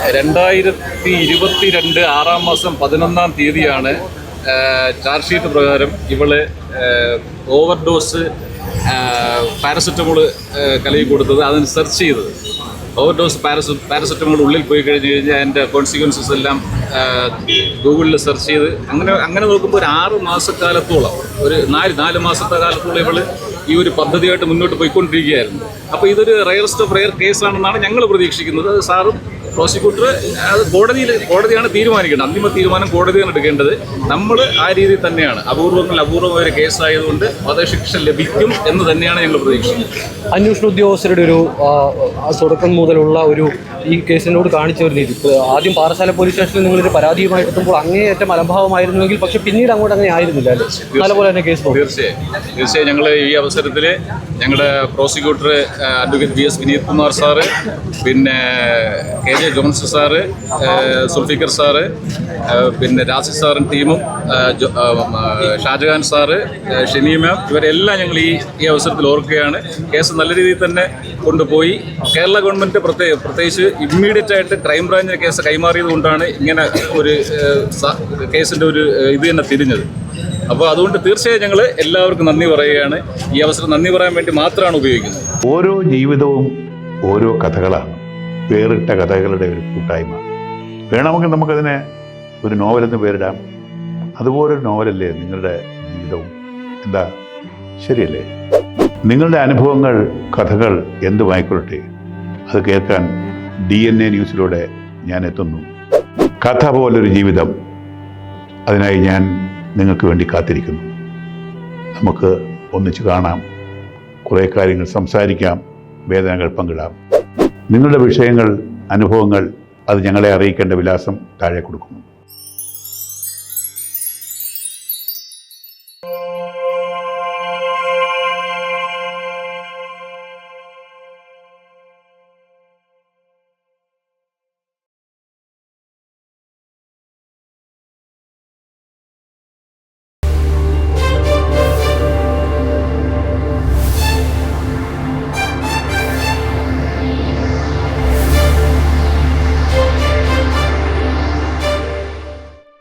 2022 6 മാസം 11 തീയതിയാണ് charge sheet പ്രകാരം ഇവള് ഓവർഡോസ് പാരസെറ്റമോൾ കലയിൽ കൊടുത്തത്. അതിന് സെർച്ച് ചെയ്തത് ഓവർഡോസ് പാരസെറ്റമോൾ ഉള്ളിൽ പോയി കഴിഞ്ഞ് കഴിഞ്ഞാൽ അതിൻ്റെ കോൺസിക്വൻസസ് എല്ലാം ഗൂഗിളിൽ സെർച്ച് ചെയ്ത് അങ്ങനെ നോക്കുമ്പോൾ ഒരു 6 മാസക്കാലത്തോളം ഒരു 4 മാസത്തെ കാലത്തോളം ഇവൾ ഈ ഒരു പദ്ധതിയായിട്ട് മുന്നോട്ട് പോയിക്കൊണ്ടിരിക്കുകയായിരുന്നു. അപ്പോൾ ഇതൊരു റയറസ്റ്റ് ഓഫ് റയർ കേസാണെന്നാണ് ഞങ്ങൾ പ്രതീക്ഷിക്കുന്നത്. അത് സാറും പ്രോസിക്യൂട്ടർ അത് കോടതിയാണ് തീരുമാനിക്കേണ്ടത്. അന്തിമ തീരുമാനം കോടതിയാണ് എടുക്കേണ്ടത്. നമ്മൾ ആ രീതിയിൽ തന്നെയാണ്. അപൂർവമായ ഒരു കേസായതുകൊണ്ട് വധശിക്ഷ ലഭിക്കും എന്ന് തന്നെയാണ് ഞങ്ങൾ പ്രതീക്ഷിക്കുന്നത്. അന്വേഷണ ഉദ്യോഗസ്ഥരുടെ ഒരു തുടക്കം മുതലുള്ള ഒരു ഈ കേസിനോട് കാണിച്ച ഒരു രീതി, ആദ്യം പാറശാല പോലീസ് സ്റ്റേഷനിൽ നിങ്ങളൊരു പരാതിയുമായിട്ട് എത്തുമ്പോൾ അങ്ങേയറ്റം അലംഭാവമായിരുന്നുവെങ്കിൽ പക്ഷേ പിന്നീട് അങ്ങോട്ട് അങ്ങനെ ആയിരുന്നില്ല അല്ലേ? നല്ലപോലെ തന്നെ കേസ് പോകും. തീർച്ചയായും ഞങ്ങൾ ഈ അവസരത്തിൽ ഞങ്ങളുടെ prosecutor advocate BS Vineeth Kumar sir, പിന്നെ KJ Jones sir, Zulfikar sir, പിന്നെ രാജി സാറും ടീമും, ഷാജഹാൻ സാറ്, ഷെനി മാം, ഇവരെല്ലാം ഞങ്ങൾ ഈ അവസരത്തിൽ ഓർക്കുകയാണ്. കേസ് നല്ല രീതിയിൽ തന്നെ കൊണ്ടുപോയി. കേരള ഗവൺമെൻറ് പ്രത്യേകിച്ച് ഇമ്മീഡിയറ്റ് ആയിട്ട് ക്രൈംബ്രാഞ്ചിന് കേസ് കൈമാറിയത് കൊണ്ടാണ് ഇങ്ങനെ ഒരു കേസിൻ്റെ ഒരു ഇത് തന്നെ തിരിഞ്ഞത്. അപ്പോൾ അതുകൊണ്ട് തീർച്ചയായും ഞങ്ങൾ എല്ലാവർക്കും നന്ദി പറയുകയാണ്. ഈ അവസരം നന്ദി പറയാൻ വേണ്ടി മാത്രമാണ് ഉപയോഗിക്കുന്നത്. ഓരോ ജീവിതവും ഓരോ കഥകളാണ്, വേറിട്ട കഥകളുടെ ഒരു കൂട്ടായ്മ. വേണമെങ്കിൽ നമുക്കതിനെ ഒരു നോവലെന്ന് പേരിടാം. അതുപോലൊരു നോവലല്ലേ നിങ്ങളുടെ ജീവിതവും? എന്താ, ശരിയല്ലേ? നിങ്ങളുടെ അനുഭവങ്ങൾ, കഥകൾ എന്തുമായിക്കൊള്ളട്ടെ, അത് കേൾക്കാൻ DNA ന്യൂസിലൂടെ ഞാൻ എത്തുന്നു. കഥ പോലൊരു ജീവിതം, അതിനായി ഞാൻ നിങ്ങൾക്ക് വേണ്ടി കാത്തിരിക്കുന്നു. നമുക്ക് ഒന്നിച്ച് കാണാം, കുറേ കാര്യങ്ങൾ സംസാരിക്കാം, വേദനകൾ പങ്കിടാം. നിങ്ങളുടെ വിഷയങ്ങൾ, അനുഭവങ്ങൾ അത് ഞങ്ങളെ അറിയിക്കേണ്ട വിലാസം താഴെ കൊടുക്കുന്നു.